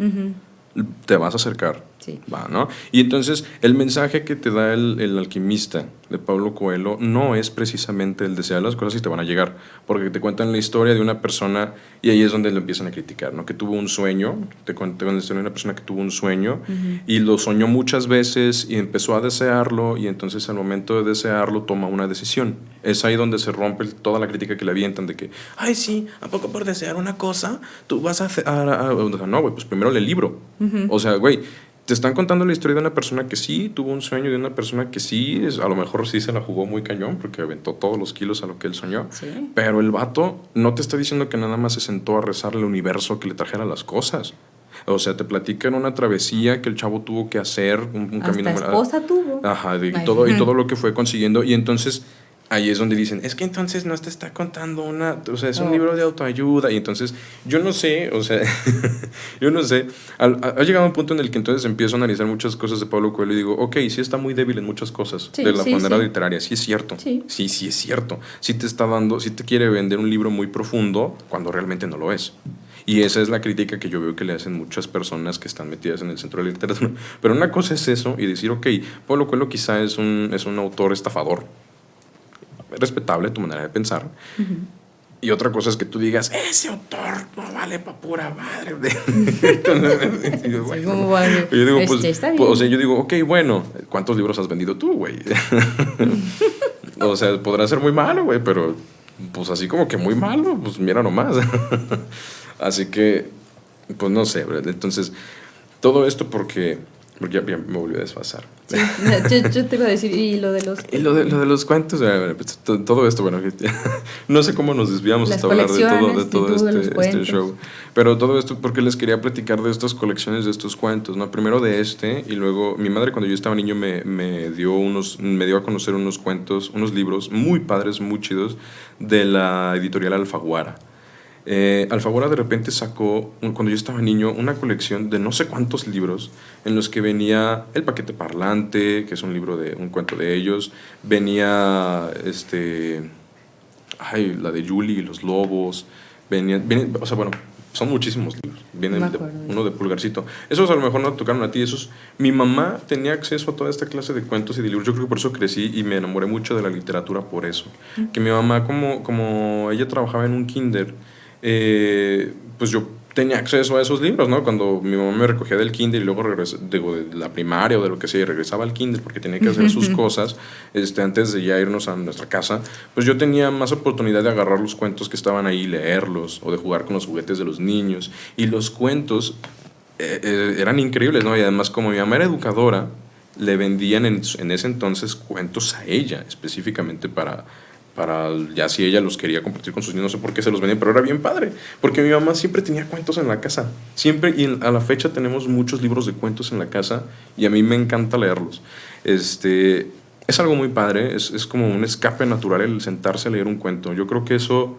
te vas a acercar. Sí. Va, ¿no? Y entonces el mensaje que te da el alquimista de Paulo Coelho no es precisamente el desear las cosas y te van a llegar, porque te cuentan la historia de una persona y ahí es donde lo empiezan a criticar, ¿no? Que tuvo un sueño, te cuentan la historia de una persona que tuvo un sueño y lo soñó muchas veces y empezó a desearlo y entonces al momento de desearlo toma una decisión. Es ahí donde se rompe toda la crítica que le avientan de que, ay, sí, ¿a poco por desear una cosa tú vas a hacer? No, güey, pues primero lee el libro. O sea, güey, te están contando la historia de una persona que sí tuvo un sueño, de una persona que sí, a lo mejor sí se la jugó muy cañón porque aventó todos los kilos a lo que él soñó. Sí. Pero el vato no te está diciendo que nada más se sentó a rezarle al universo que le trajera las cosas. O sea, te platican una travesía que el chavo tuvo que hacer, un camino. Hasta esposa tuvo. Ajá, y todo lo que fue consiguiendo. Y entonces ahí es donde dicen, es que entonces no te está contando o sea, es un libro de autoayuda. Y entonces, yo no sé, o sea, yo no sé. Ha llegado un punto en el que entonces empiezo a analizar muchas cosas de Paulo Coelho y digo, ok, sí está muy débil en muchas cosas de la manera literaria. Sí es cierto. Sí es cierto. Sí te está dando, sí te quiere vender un libro muy profundo cuando realmente no lo es. Y esa es la crítica que yo veo que le hacen muchas personas que están metidas en el centro de la literatura. Pero una cosa es eso y decir, ok, Paulo Coelho quizá es un autor estafador. Respetable tu manera de pensar. Y otra cosa es que tú digas, ese autor no vale pa' pura madre. Y yo, bueno, yo digo, pues, o sea, yo digo, ok, bueno, ¿cuántos libros has vendido tú, güey? O sea, podrá ser muy malo, güey, pero pues así como que muy malo, pues mira nomás. Así que, pues no sé, ¿verdad? Entonces, todo esto porque ya me volvió a desfasar. Sí, yo te iba a decir, y lo de los... Y lo de los cuentos, pues, todo esto, bueno, no sé cómo nos desviamos hasta hablar de todo este show. Pero todo esto porque les quería platicar de estas colecciones, de estos cuentos, ¿no? Primero de y luego mi madre cuando yo estaba niño me dio a conocer unos cuentos, unos libros muy padres, muy chidos, de la editorial Alfaguara. Alfaguara de repente sacó, cuando yo estaba niño, una colección de no sé cuántos libros en los que venía El paquete parlante, que es un cuento de ellos, venía la de Julie y los lobos, o sea, bueno, son muchísimos libros, viene uno de Pulgarcito. Esos a lo mejor no te tocaron a ti, mi mamá tenía acceso a toda esta clase de cuentos y de libros, yo creo que por eso crecí y me enamoré mucho de la literatura por eso, que mi mamá como ella trabajaba en un kinder, pues yo tenía acceso a esos libros, ¿no? Cuando mi mamá me recogía del kinder y luego de la primaria o de lo que sea y regresaba al kinder porque tenía que hacer sus cosas antes de ya irnos a nuestra casa, pues yo tenía más oportunidad de agarrar los cuentos que estaban ahí, leerlos o de jugar con los juguetes de los niños. Y los cuentos eran increíbles, ¿no? Y además como mi mamá era educadora, le vendían en ese entonces cuentos a ella específicamente para ya si ella los quería compartir con sus niños, no sé por qué se los vendían, pero era bien padre, porque mi mamá siempre tenía cuentos en la casa, siempre, y a la fecha tenemos muchos libros de cuentos en la casa, y a mí me encanta leerlos. Es algo muy padre, es como un escape natural el sentarse a leer un cuento. Yo creo que eso,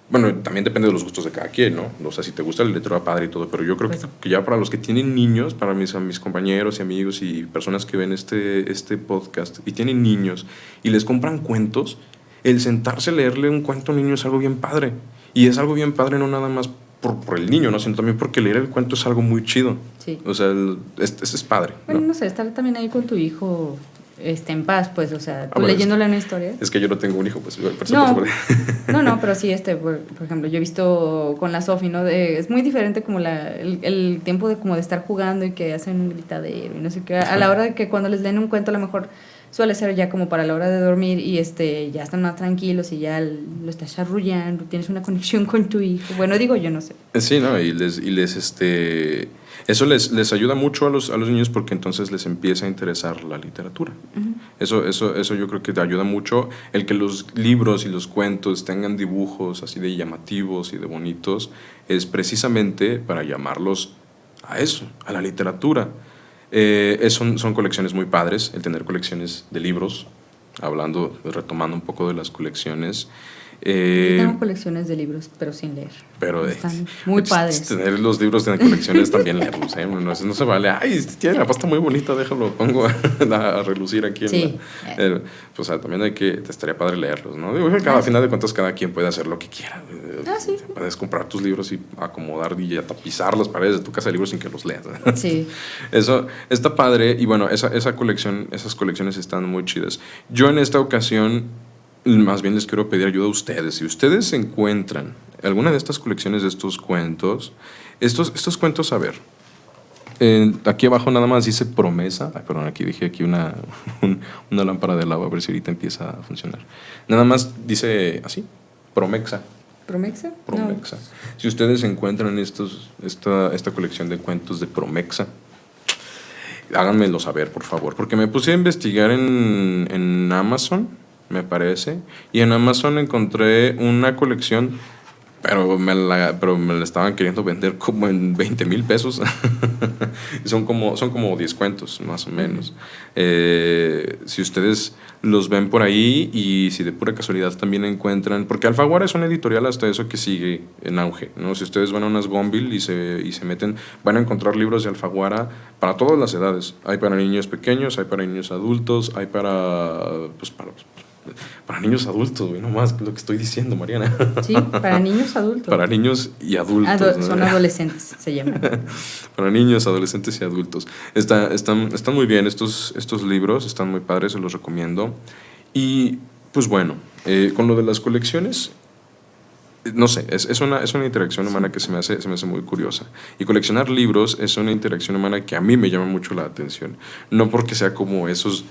bueno, también depende de los gustos de cada quien, ¿no? O sea, si te gusta la literatura padre y todo, pero yo creo que ya para los que tienen niños, para mis compañeros y amigos y personas que ven este podcast y tienen niños y les compran cuentos, el sentarse a leerle un cuento a un niño es algo bien padre. Y es algo bien padre no nada más por el niño, ¿no? Sino también porque leer el cuento es algo muy chido. Sí. O sea, es padre. Bueno, no sé, estar también ahí con tu hijo en paz, pues, o sea, tú leyéndole una historia. Es que yo no tengo un hijo, pues. No, pero sí, por ejemplo, yo he visto con la Sofi, ¿no? Es muy diferente como el tiempo de estar jugando y que hacen un gritadero y no sé qué. A la hora de que cuando les leen un cuento, a lo mejor suele ser ya como para la hora de dormir y ya están más tranquilos y ya lo estás arrullando, tienes una conexión con tu hijo. Bueno, digo yo, no sé. Sí, ¿no? Eso les ayuda mucho a los niños porque entonces les empieza a interesar la literatura. Uh-huh. Eso yo creo que te ayuda mucho. El que los libros y los cuentos tengan dibujos así de llamativos y de bonitos es precisamente para llamarlos a eso, a la literatura. Son colecciones muy padres, el tener colecciones de libros, retomando un poco de las colecciones. Tengo colecciones de libros, pero sin leer. Pero están muy padres. Tener los libros en colecciones también leerlos, ¿eh? No se vale. Ay, tiene la pasta muy bonita, déjalo, pongo a relucir aquí. Sí. Pues también estaría padre leerlos, ¿no? Digo, a final de cuentas cada quien puede hacer lo que quiera. Sí. Puedes comprar tus libros y acomodar y tapizar las paredes de tu casa de libros sin que los leas. Sí. Eso está padre y bueno, esas colecciones están muy chidas. Yo en esta ocasión más bien les quiero pedir ayuda a ustedes. Si ustedes encuentran alguna de estas colecciones de estos cuentos, estos cuentos, a ver, aquí abajo nada más dice promesa. Ay, perdón, aquí dije una lámpara de lava, a ver si ahorita empieza a funcionar. Nada más dice así, promexa. ¿Promexa? Promexa. No. Si ustedes encuentran esta colección de cuentos de Promexa, háganmelo saber, por favor, porque me puse a investigar en Amazon, me parece, y en Amazon encontré una colección, pero me la estaban queriendo vender como en 20,000 pesos. son como 10 cuentos, más o menos. Si ustedes los ven por ahí y si de pura casualidad también encuentran, porque Alfaguara es una editorial hasta eso que sigue en auge, ¿no? Si ustedes van a unas Gonville y se meten, van a encontrar libros de Alfaguara para todas las edades. Hay para niños pequeños, hay para niños adultos, hay para niños adultos, güey, no más lo que estoy diciendo, Mariana. Sí, para niños adultos. Para niños y adultos. Son adolescentes, se llaman. Para niños, adolescentes y adultos. Están muy bien estos libros, están muy padres, se los recomiendo. Y pues bueno, con lo de las colecciones, no sé, es una interacción humana que se me hace muy curiosa. Y coleccionar libros es una interacción humana que a mí me llama mucho la atención. No porque sea como esos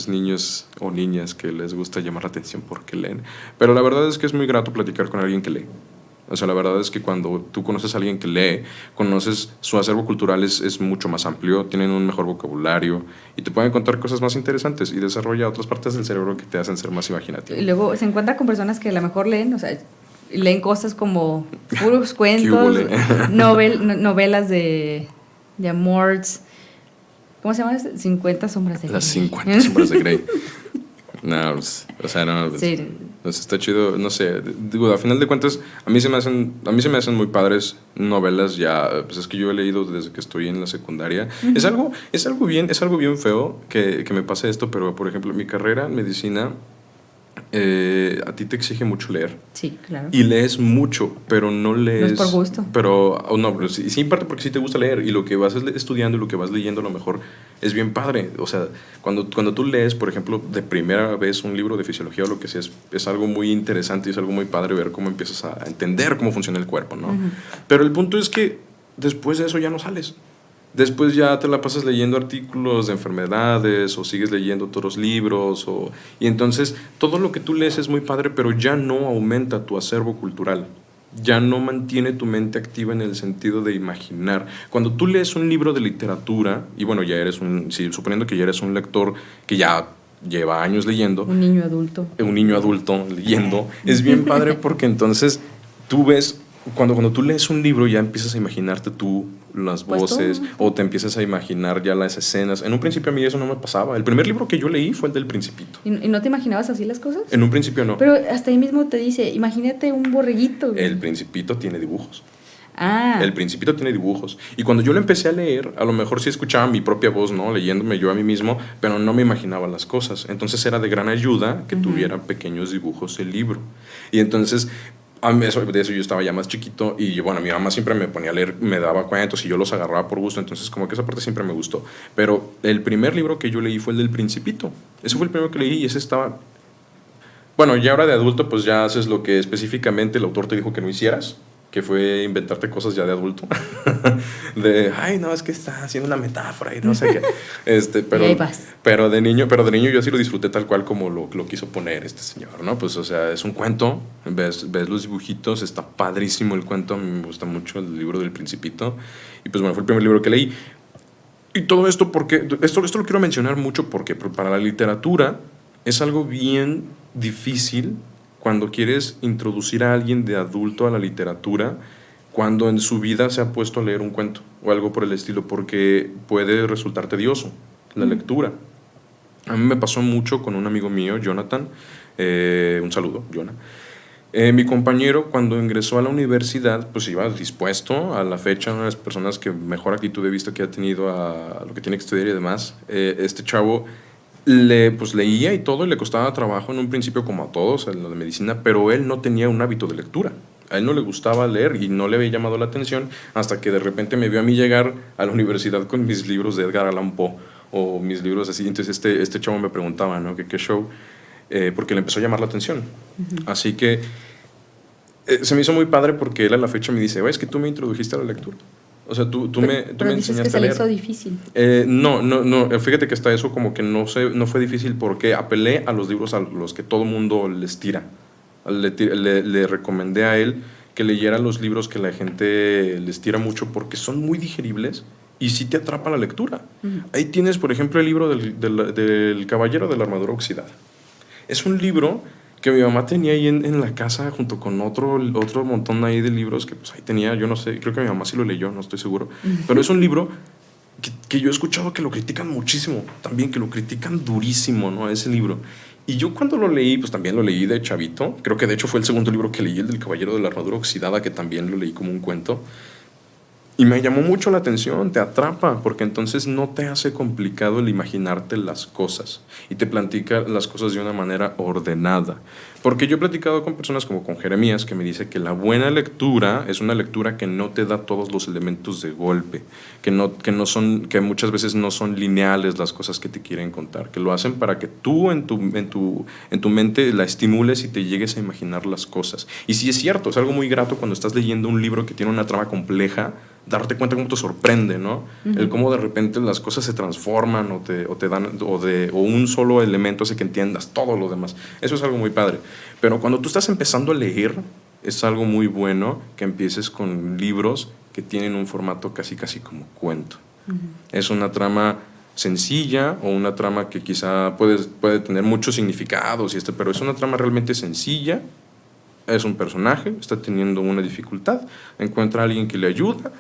niños o niñas que les gusta llamar la atención porque leen. Pero la verdad es que es muy grato platicar con alguien que lee. O sea, la verdad es que cuando tú conoces a alguien que lee, conoces su acervo cultural es mucho más amplio, tienen un mejor vocabulario y te pueden contar cosas más interesantes y desarrolla otras partes del cerebro que te hacen ser más imaginativo. Y luego se encuentra con personas que a lo mejor leen, o sea, leen cosas como puros cuentos, novelas de amor. ¿Cómo se llama? 50 sombras de Grey. Las 50 sombras de Grey. No, pues, o sea, no. Pues, sí. Pues está chido, no sé. Digo, a final de cuentas, a mí se me hacen muy padres novelas ya. Pues es que yo he leído desde que estoy en la secundaria. Uh-huh. Es algo bien feo que me pase esto, pero por ejemplo, mi carrera en medicina, a ti te exige mucho leer. Sí, claro. Y lees mucho, pero no lees... No es por gusto. Pero sí, en parte porque sí te gusta leer y lo que vas estudiando y lo que vas leyendo a lo mejor es bien padre. O sea, cuando tú lees, por ejemplo, de primera vez un libro de fisiología o lo que sea, es algo muy interesante y es algo muy padre ver cómo empiezas a entender cómo funciona el cuerpo, ¿no? Uh-huh. Pero el punto es que después de eso ya no sales. Después ya te la pasas leyendo artículos de enfermedades o sigues leyendo otros libros y entonces todo lo que tú lees es muy padre, pero ya no aumenta tu acervo cultural, ya no mantiene tu mente activa en el sentido de imaginar. Cuando tú lees un libro de literatura, y bueno, suponiendo que ya eres un lector que ya lleva años leyendo. Un niño adulto leyendo, es bien padre porque entonces tú ves... Cuando tú lees un libro ya empiezas a imaginarte tú las voces o te empiezas a imaginar ya las escenas. En un principio a mí eso no me pasaba. El primer libro que yo leí fue el del Principito. ¿Y no te imaginabas así las cosas? En un principio no. Pero hasta ahí mismo te dice, imagínate un borreguito. El Principito tiene dibujos. Ah. El Principito tiene dibujos. Y cuando yo lo empecé a leer, a lo mejor sí escuchaba mi propia voz, ¿no? Leyéndome yo a mí mismo, pero no me imaginaba las cosas. Entonces era de gran ayuda que tuviera pequeños dibujos el libro. Y entonces... de eso yo estaba ya más chiquito y bueno, mi mamá siempre me ponía a leer, me daba cuentos y yo los agarraba por gusto, entonces como que esa parte siempre me gustó. Pero el primer libro que yo leí fue el del Principito. Ese fue el primero que leí y ese estaba... Bueno, ya ahora de adulto pues ya haces lo que específicamente el autor te dijo que no hicieras. que fue inventarte cosas ya de adulto. Ay, no, es que está haciendo una metáfora y no sé qué. Y ahí vas. Pero de niño yo sí lo disfruté tal cual como lo quiso poner este señor, ¿no? Pues, o sea, es un cuento, ves los dibujitos, está padrísimo el cuento, a mí me gusta mucho el libro del Principito. Y pues bueno, fue el primer libro que leí. Y todo esto porque, esto lo quiero mencionar mucho porque para la literatura es algo bien difícil cuando quieres introducir a alguien de adulto a la literatura, cuando en su vida se ha puesto a leer un cuento o algo por el estilo, porque puede resultar tedioso la lectura. A mí me pasó mucho con un amigo mío, Jonathan, un saludo, Jonah. Mi compañero, cuando ingresó a la universidad, pues iba dispuesto. A la fecha, una de las personas que mejor actitud de vista que ha tenido a lo que tiene que estudiar y demás. Este chavo pues leía y todo, y le costaba trabajo en un principio, como a todos en lo de medicina, pero él no tenía un hábito de lectura. A él no le gustaba leer y no le había llamado la atención hasta que de repente me vio a mí llegar a la universidad con mis libros de Edgar Allan Poe o mis libros así. Entonces este chavo me preguntaba, ¿no? ¿Qué show? Porque le empezó a llamar la atención. Así que se me hizo muy padre porque él a la fecha me dice, es que tú me introdujiste a la lectura. O sea, tú me enseñaste a leer. ¿Pero dices que se le hizo difícil? No. Fíjate que hasta eso como que no fue difícil porque apelé a los libros a los que todo mundo les tira. Le recomendé a él que leyera los libros que la gente les tira mucho porque son muy digeribles y sí te atrapa la lectura. Ahí tienes, por ejemplo, el libro del Caballero de la Armadura Oxidada. Es un libro que mi mamá tenía ahí en la casa junto con otro montón ahí de libros que pues ahí tenía, yo no sé, creo que mi mamá sí lo leyó, no estoy seguro, pero es un libro que yo he escuchado que lo critican muchísimo, también que lo critican durísimo, ¿no? Ese libro. Y yo cuando lo leí, pues también lo leí de chavito, creo que de hecho fue el segundo libro que leí, el del Caballero de la Armadura Oxidada, que también lo leí como un cuento. Y me llamó mucho la atención, te atrapa, porque entonces no te hace complicado el imaginarte las cosas y te platica las cosas de una manera ordenada. Porque yo he platicado con personas como con Jeremías, que me dice que la buena lectura es una lectura que no te da todos los elementos de golpe, que muchas veces no son lineales las cosas que te quieren contar, que lo hacen para que tú en tu mente la estimules y te llegues a imaginar las cosas. Y sí es cierto, es algo muy grato cuando estás leyendo un libro que tiene una trama compleja, darte cuenta cómo te sorprende, ¿no? El cómo de repente las cosas se transforman o te dan, o un solo elemento hace que entiendas todo lo demás. Eso es algo muy padre. Pero cuando tú estás empezando a leer, es algo muy bueno que empieces con libros que tienen un formato casi como cuento. Es una trama sencilla o una trama que quizá puede tener muchos significados, pero es una trama realmente sencilla. Es un personaje, está teniendo una dificultad, encuentra a alguien que le ayuda,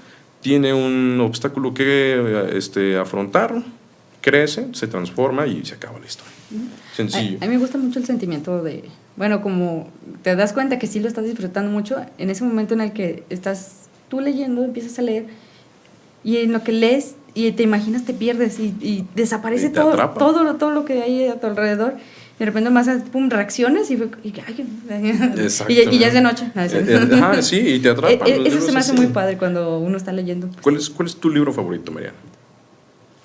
tiene un obstáculo que afrontar, crece, se transforma y se acaba la historia. Sencillo. A mí me gusta mucho el sentimiento de, bueno, como te das cuenta que sí lo estás disfrutando mucho, en ese momento en el que estás tú leyendo, empiezas a leer, y en lo que lees y te imaginas te pierdes y desaparece todo lo que hay a tu alrededor. De repente más pum, reacciones y ya es de noche. Sí, y te atrapa. Eso se me hace muy padre cuando uno está leyendo. ¿Cuál es tu libro favorito, Mariana?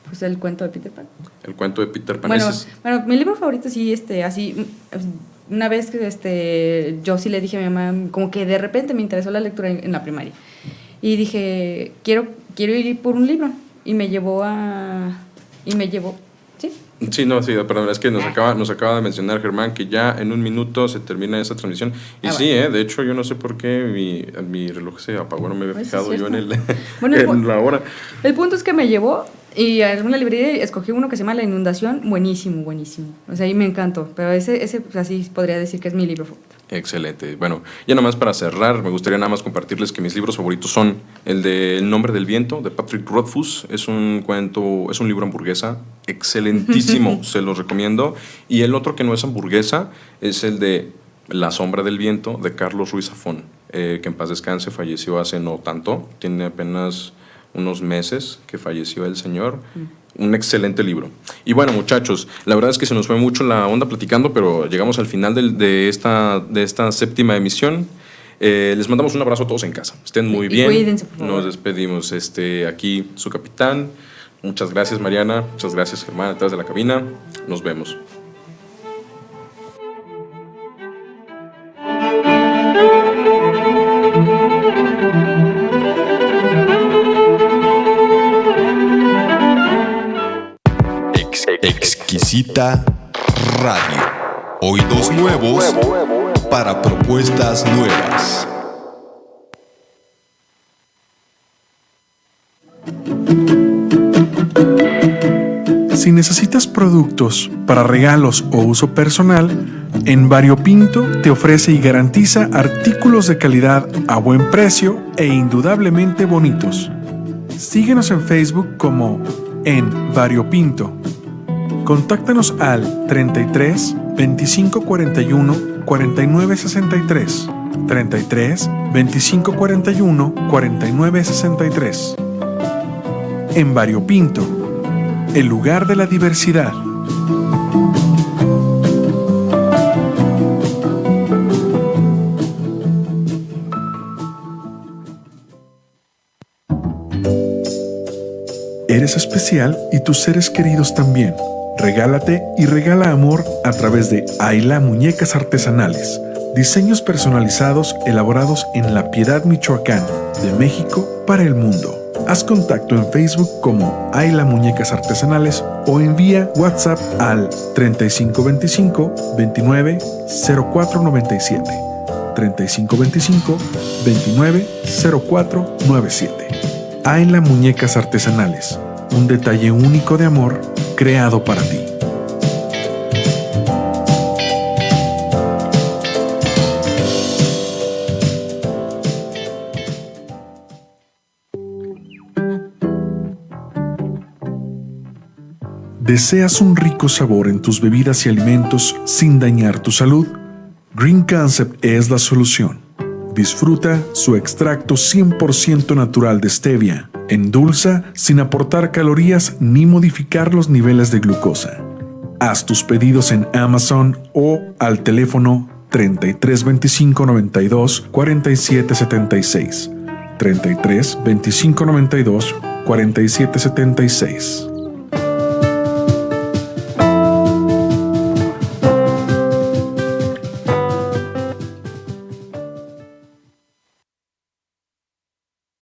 Pues el cuento de Peter Pan. El cuento de Peter Pan. Bueno, mi libro favorito sí, así, una vez que yo sí le dije a mi mamá, como que de repente me interesó la lectura en la primaria. Y dije, quiero ir por un libro. Y me llevó ¿sí? Sí, perdón, es que nos acaba de mencionar Germán que ya en un minuto se termina esa transmisión. Y de hecho yo no sé por qué mi reloj se apagó, no me había fijado yo en la hora. El punto es que me llevó y en una librería escogí uno que se llama La Inundación, buenísimo. O sea, ahí me encantó, pero ese pues, así podría decir que es mi libro favorito. Excelente. Bueno, ya nada más para cerrar, me gustaría nada más compartirles que mis libros favoritos son el de El Nombre del Viento, de Patrick Rothfuss. Es un libro hamburguesa, excelentísimo, se los recomiendo. Y el otro que no es hamburguesa es el de La Sombra del Viento, de Carlos Ruiz Zafón, que en paz descanse, falleció hace no tanto, tiene apenas unos meses que falleció el señor. Un excelente libro. Y bueno, muchachos, la verdad es que se nos fue mucho la onda platicando, pero llegamos al final de esta séptima emisión. Les mandamos un abrazo a todos en casa. Estén muy bien. Cuídense, por favor. Nos despedimos. Aquí su capitán. Muchas gracias, Mariana. Muchas gracias, Germán, detrás de la cabina. Nos vemos. Visita Radio. Oídos nuevos para propuestas nuevas. Si necesitas productos para regalos o uso personal, en Variopinto te ofrece y garantiza artículos de calidad a buen precio e indudablemente bonitos. Síguenos en Facebook como en Variopinto. Contáctanos al 33 25 41 49 63, 33 25 41 49 63. En Variopinto, el lugar de la diversidad. Eres especial y tus seres queridos también. Regálate y regala amor a través de Ayla Muñecas Artesanales. Diseños personalizados elaborados en La Piedad, Michoacán, de México para el mundo. Haz contacto en Facebook como Ayla Muñecas Artesanales o envía WhatsApp al 3525 29 0497. 3525 29 0497. Ayla Muñecas Artesanales. Un detalle único de amor creado para ti. ¿Deseas un rico sabor en tus bebidas y alimentos sin dañar tu salud? Green Concept es la solución. Disfruta su extracto 100% natural de stevia. Endulza sin aportar calorías ni modificar los niveles de glucosa. Haz tus pedidos en Amazon o al teléfono 33 25 92 47 76. 33 25 92 47 76.